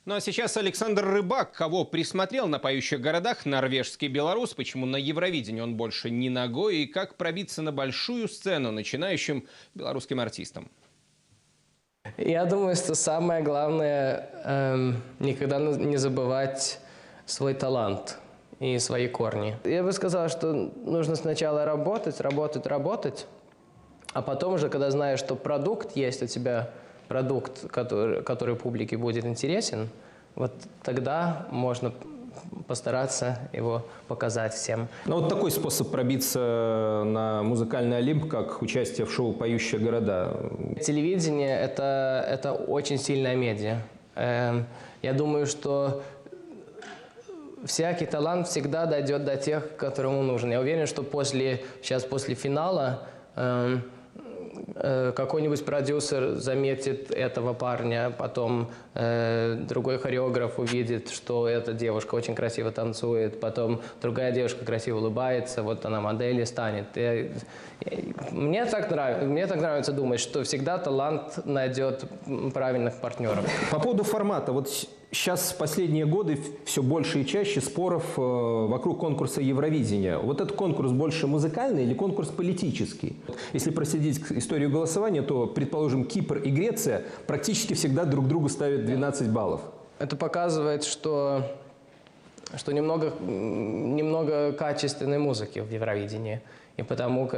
Ну а сейчас Александр Рыбак, кого присмотрел на поющих городах, норвежский белорус, почему на Евровидении он больше не ногой и как пробиться на большую сцену начинающим белорусским артистам. Я думаю, что самое главное никогда не забывать свой талант и свои корни. Я бы сказал, что нужно сначала работать, а потом уже, когда знаешь, что продукт есть у тебя, продукт, который публике будет интересен, вот тогда можно постараться его показать всем. Ну, вот такой способ пробиться на музыкальный Олимп, как участие в шоу «Поющие города». Телевидение – это очень сильная медиа. Я думаю, что всякий талант всегда дойдет до тех, которому нужен. Я уверен, что сейчас после финала какой-нибудь продюсер заметит этого парня, потом другой хореограф увидит, что эта девушка очень красиво танцует, потом другая девушка красиво улыбается, вот она моделью станет. Мне так нравится думать, что всегда талант найдет правильных партнеров. По поводу формата. Вот сейчас в последние годы все больше и чаще споров вокруг конкурса Евровидения. Вот этот конкурс больше музыкальный или конкурс политический? Если проследить историю голосования, то, предположим, Кипр и Греция практически всегда друг другу ставят 12 баллов. Это показывает, что немного качественной музыки в Евровидении. И потому,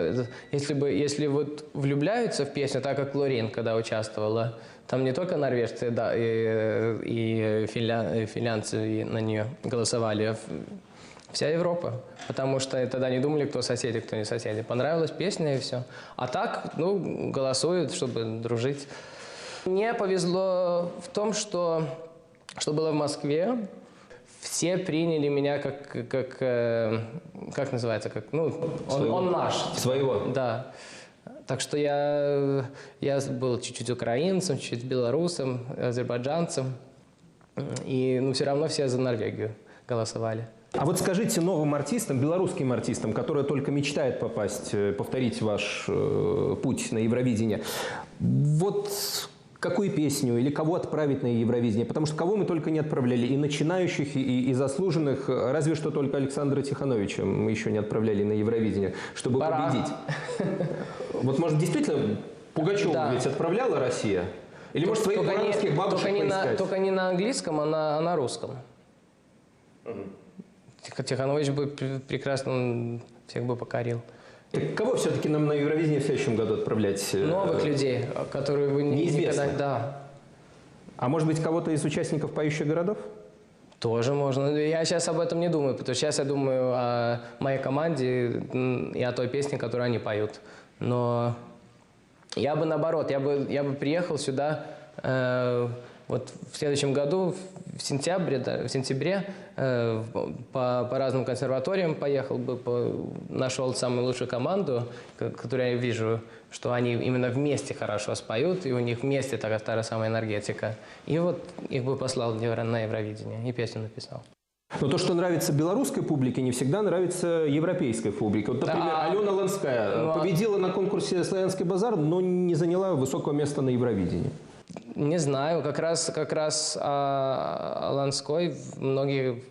если вот влюбляются в песню, так как Лорин, когда участвовала, там не только норвежцы, да, и финлянцы на нее голосовали, а вся Европа. Потому что тогда не думали, кто соседи, кто не соседи. Понравилась песня и все. А так, ну, голосуют, чтобы дружить. Мне повезло в том, что было в Москве. Все приняли меня как называется, он наш. Своего? Да. Так что я был чуть-чуть украинцем, чуть-чуть белорусом, азербайджанцем. И все равно все за Норвегию голосовали. А вот скажите новым артистам, белорусским артистам, которые только мечтают повторить ваш путь на Евровидение, вот какую песню или кого отправить на Евровидение? Потому что кого мы только не отправляли, и начинающих, и заслуженных, разве что только Александра Тихановича мы еще не отправляли на Евровидение, чтобы победить. Вот, может, действительно Пугачеву ведь отправляла Россия? Или, может, своих украинских бабушек поискать? Только не на английском, а на русском. Тиханович бы прекрасно всех бы покорил. Кого все-таки нам на Евровидение в следующем году отправлять? Новых людей, которые вы неизвестно. Никогда... Да. А может быть, кого-то из участников «Поющих городов»? Тоже можно. Я сейчас об этом не думаю, потому что сейчас я думаю о моей команде и о той песне, которую они поют. Но я бы наоборот, я бы приехал сюда вот в следующем году, в сентябре, по разным консерваториям поехал бы, нашел самую лучшую команду, которую я вижу, что они именно вместе хорошо споют, и у них вместе такая та же самая энергетика. И вот их бы послал на Евровидение, и песню написал. Но то, что нравится белорусской публике, не всегда нравится европейской публике. Вот, например, Алена Ланская победила на конкурсе «Славянский базар», но не заняла высокого места на Евровидении. Не знаю, как раз о Ланской многие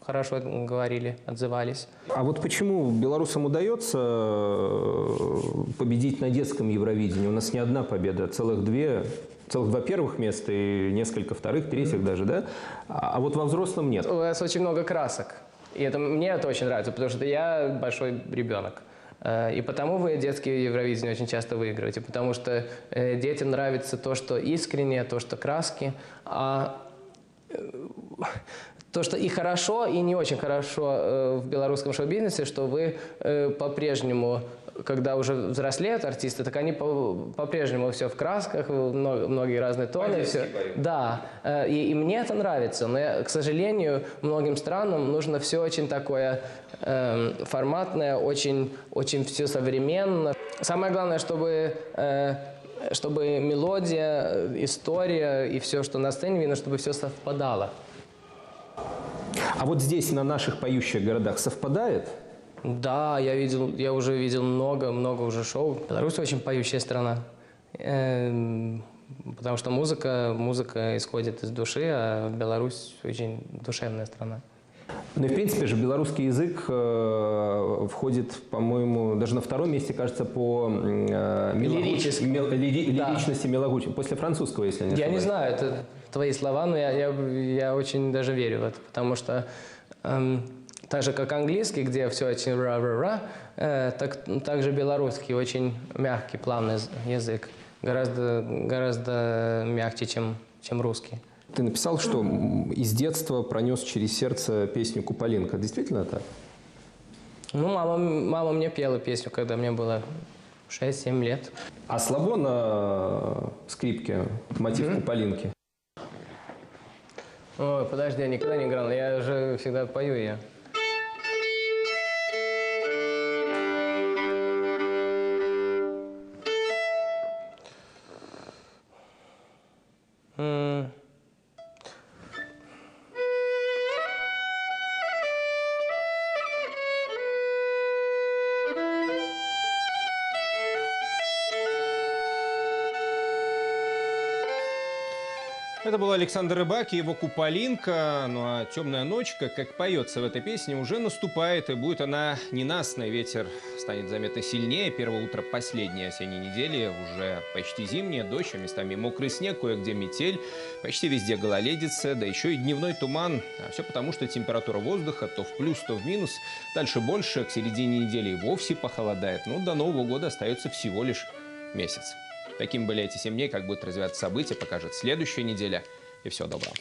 хорошо говорили, отзывались. А вот почему белорусам удается победить на детском Евровидении? У нас не одна победа, целых два первых места и несколько вторых, третьих даже, да? А вот во взрослом нет. У вас очень много красок, и мне это очень нравится, потому что я большой ребенок. И потому вы детские Евровидения очень часто выигрываете, потому что детям нравится то, что искреннее, то, что краски, а то, что и хорошо, и не очень хорошо в белорусском шоу-бизнесе, что вы по-прежнему, когда уже взрослеют артисты, так они по-прежнему все в красках, многие разные тоны. Все. Да, и мне это нравится, но, к сожалению, многим странам нужно все очень такое форматное, очень все современно. Самое главное, чтобы мелодия, история и все, что на сцене видно, чтобы все совпадало. А вот здесь, на наших поющих городах, совпадает? Да, я уже видел много уже шоу. Беларусь очень поющая страна. Потому что музыка исходит из души, а Беларусь очень душевная страна. Ну и в принципе же белорусский язык входит, по-моему, даже на втором месте, кажется, по лиричности, мелогучести. После французского, если не ошибаюсь. Я не знаю, это твои слова, но я очень даже верю в это, потому что так же, как английский, где все очень ра-ра-ра, так же белорусский очень мягкий, плавный язык, гораздо мягче, чем русский. Ты написал, что из детства пронес через сердце песню «Куполинка». Действительно так? Ну, мама мне пела песню, когда мне было 6-7 лет. А слабо на скрипке мотив «Куполинки»? Ой, подожди, я никогда не играл, я же всегда пою ее. Это был Александр Рыбак и его «Куполинка». Ну а темная ночка, как поется в этой песне, уже наступает, и будет она ненастной. Ветер станет заметно сильнее. Первое утро последней осенней недели уже почти зимнее. Дождь, а местами мокрый снег, кое-где метель. Почти везде гололедица, да еще и дневной туман. А все потому, что температура воздуха то в плюс, то в минус. Дальше больше, к середине недели и вовсе похолодает. Но до Нового года остается всего лишь месяц. Таким были эти 7 дней, как будут развиваться события, покажет следующая неделя. И всего доброго.